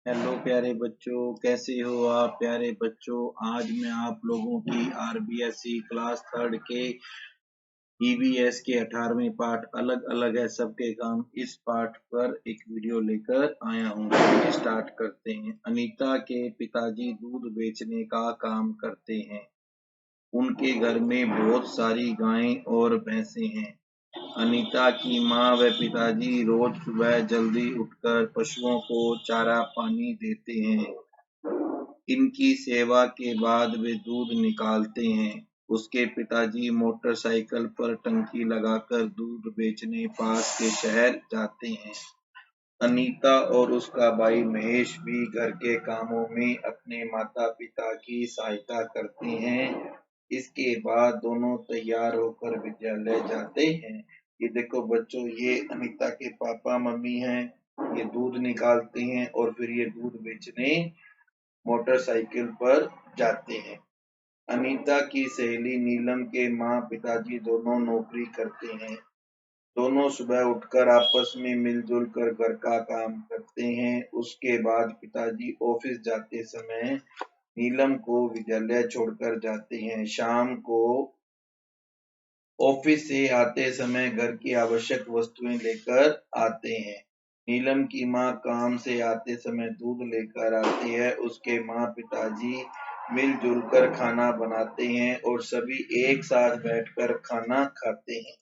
Hello प्यारे बच्चों, कैसे हो आप प्यारे बच्चों। आज मैं आप लोगों की आरबीएसई क्लास थर्ड के ईवीएस के 18वें पाठ अलग अलग है सबके काम, इस पाठ पर एक वीडियो लेकर आया हूँ। चलिए स्टार्ट करते हैं। अनीता के पिताजी दूध बेचने का काम करते हैं। उनके घर में बहुत सारी गायें और भैंसे हैं। अनीता की माँ व पिताजी रोज सुबह जल्दी उठकर पशुओं को चारा पानी देते हैं। इनकी सेवा के बाद वे दूध निकालते हैं। उसके पिताजी मोटरसाइकिल पर टंकी लगाकर दूध बेचने पास के शहर जाते हैं। अनीता और उसका भाई महेश भी घर के कामों में अपने माता पिता की सहायता करते हैं। इसके बाद दोनों तैयार होकर विद्यालय जाते हैं। ये देखो बच्चों, ये अनीता के पापा मम्मी हैं। ये दूध निकालते हैं और फिर ये दूध बेचने मोटरसाइकिल पर जाते हैं। अनीता की सहेली नीलम के माँ पिताजी दोनों नौकरी करते हैं। दोनों सुबह उठकर आपस में मिलजुल कर घर का काम करते हैं। उसके बाद पिताजी ऑफिस जाते समय नीलम को विद्यालय छोड़कर जाते हैं। शाम को ऑफिस से आते समय घर की आवश्यक वस्तुएं लेकर आते हैं। नीलम की माँ काम से आते समय दूध लेकर आती है। उसके माँ पिताजी मिलजुल कर खाना बनाते हैं और सभी एक साथ बैठकर खाना खाते हैं।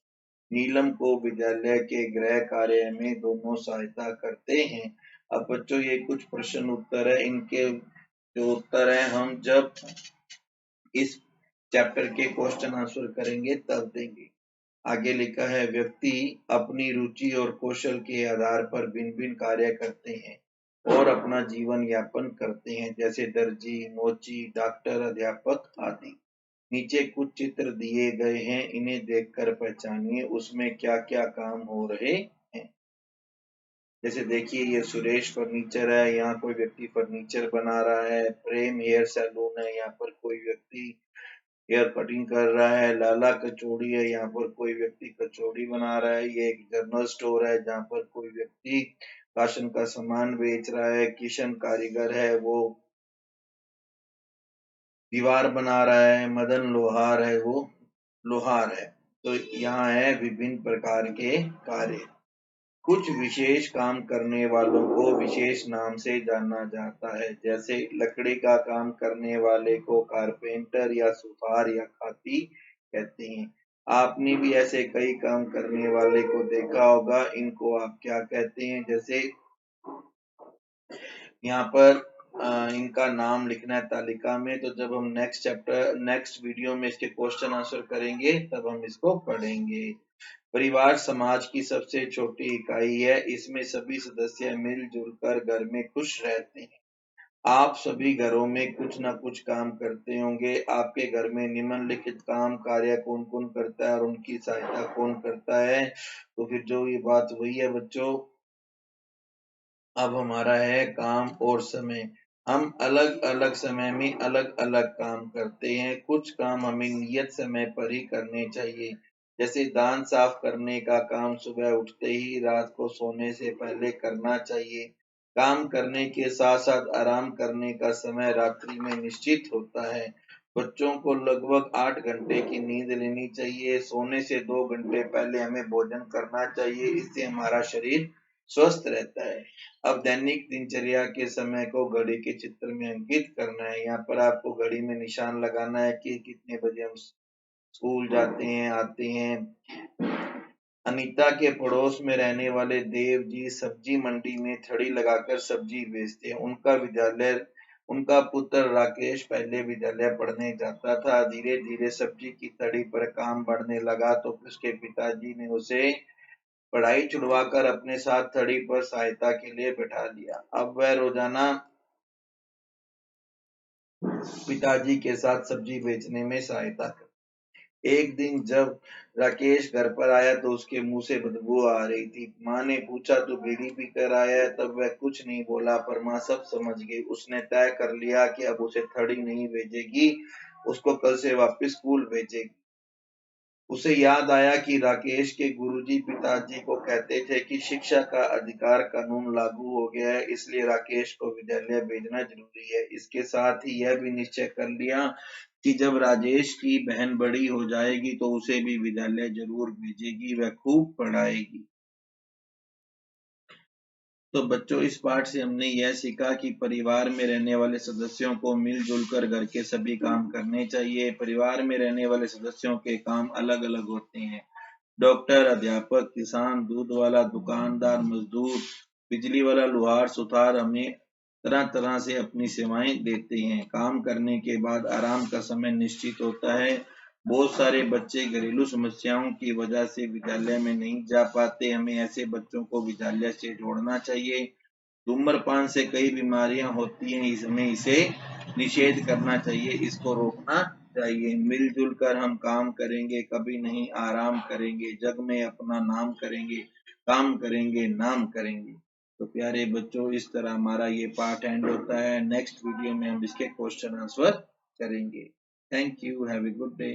नीलम को विद्यालय के गृह कार्य में दोनों सहायता करते हैं। अब बच्चों, ये कुछ प्रश्न उत्तर है। इनके जो उत्तर है हम जब इस चैप्टर के क्वेश्चन आंसर करेंगे तब देंगे। आगे लिखा है, व्यक्ति अपनी रुचि और कौशल के आधार पर भिन्न भिन्न कार्य करते हैं और अपना जीवन यापन करते हैं, जैसे दर्जी, मोची, डॉक्टर, अध्यापक आदि। नीचे कुछ चित्र दिए गए हैं, इन्हें देखकर पहचानिए उसमें क्या क्या काम हो रहे हैं। जैसे देखिए, ये सुरेश फर्नीचर है, यहाँ कोई व्यक्ति फर्नीचर बना रहा है। प्रेम हेयर सैलून है, यहाँ पर कोई व्यक्ति हेयर कटिंग कर रहा है। लाला कचौड़ी है, यहाँ पर कोई व्यक्ति कचौड़ी बना रहा है। ये एक जनरल स्टोर है जहाँ पर कोई व्यक्ति राशन का सामान बेच रहा है। किशन कारीगर है, वो दीवार बना रहा है। मदन लोहार है, वो लोहार है। तो यहाँ है विभिन्न प्रकार के कार्य। कुछ विशेष काम करने वालों को विशेष नाम से जाना जाता है, जैसे लकड़ी का काम करने वाले को कारपेंटर या सुथार या खाती कहते हैं। आपने भी ऐसे कई काम करने वाले को देखा होगा, इनको आप क्या कहते हैं। जैसे यहाँ पर इनका नाम लिखना है तालिका में। तो जब हम नेक्स्ट वीडियो में इसके क्वेश्चन आंसर करेंगे तब हम इसको पढ़ेंगे। परिवार समाज की सबसे छोटी इकाई है। इसमें सभी सदस्य मिलजुल कर घर में खुश रहते हैं। आप सभी घरों में कुछ न कुछ काम करते होंगे। आपके घर में निम्नलिखित काम कार्य कौन कौन करता है और उनकी सहायता कौन करता है। तो फिर जो ये बात वही है बच्चों। अब हमारा है काम और समय। हम अलग अलग समय में अलग अलग काम करते हैं। कुछ काम हमें नियत समय पर ही करने चाहिए, जैसे दांत साफ करने का काम सुबह उठते ही रात को सोने से पहले करना चाहिए। काम करने के साथ साथ आराम करने का समय रात्रि में निश्चित होता है। बच्चों को लगभग 8 घंटे की नींद लेनी चाहिए। सोने से 2 घंटे पहले हमें भोजन करना चाहिए, इससे हमारा शरीर स्वस्थ रहता है। अब दैनिक दिनचर्या के समय को घड़ी के चित्र में अंकित करना है। यहाँ पर आपको घड़ी में निशान लगाना है कि कितने बजे हम स्कूल जाते हैं, आते हैं। अनीता के पड़ोस में रहने वाले देव जी सब्जी मंडी में छड़ी लगाकर सब्जी बेचते हैं। उनका पुत्र राकेश पहले विद्यालय पढ़ने जाता था। धीरे धीरे सब्जी की तड़ी पर काम बढ़ने लगा तो उसके पिताजी ने उसे पढ़ाई छुड़वाकर अपने साथ थड़ी पर सहायता के लिए बैठा लिया। अब वह रोजाना पिताजी के साथ सब्जी बेचने में सहायता कर। एक दिन जब राकेश घर पर आया तो उसके मुंह से बदबू आ रही थी। माँ ने पूछा, तू बीड़ी पी कर आया है? तब वह कुछ नहीं बोला, पर माँ सब समझ गई। उसने तय कर लिया कि अब उसे थड़ी नहीं भेजेगी, उसको कल से वापस स्कूल भेजेगी। उसे याद आया कि राकेश के गुरुजी पिताजी को कहते थे कि शिक्षा का अधिकार कानून लागू हो गया है, इसलिए राकेश को विद्यालय भेजना जरूरी है। इसके साथ ही यह भी निश्चय कर लिया कि जब राजेश की बहन बड़ी हो जाएगी तो उसे भी विद्यालय जरूर भेजेगी, वह खूब पढ़ाएगी। तो बच्चों, इस पाठ से हमने यह सीखा कि परिवार में रहने वाले सदस्यों को मिलजुल कर घर के सभी काम करने चाहिए। परिवार में रहने वाले सदस्यों के काम अलग अलग होते हैं। डॉक्टर, अध्यापक, किसान, दूध वाला, दुकानदार, मजदूर, बिजली वाला, लोहार, सुथार हमें तरह तरह से अपनी सेवाएं देते हैं। काम करने के बाद आराम का समय निश्चित होता है। बहुत सारे बच्चे घरेलू समस्याओं की वजह से विद्यालय में नहीं जा पाते। हमें ऐसे बच्चों को विद्यालय से जोड़ना चाहिए। धूम्रपान से कई बीमारियां होती हैं, इसमें इसे निषेध करना चाहिए, इसको रोकना चाहिए। मिलजुल कर हम काम करेंगे, कभी नहीं आराम करेंगे, जग में अपना नाम करेंगे, काम करेंगे, नाम करेंगे। तो प्यारे बच्चों, इस तरह हमारा ये पार्ट एंड होता है। नेक्स्ट वीडियो में हम इसके क्वेश्चन आंसर करेंगे। Thank you, have a good day.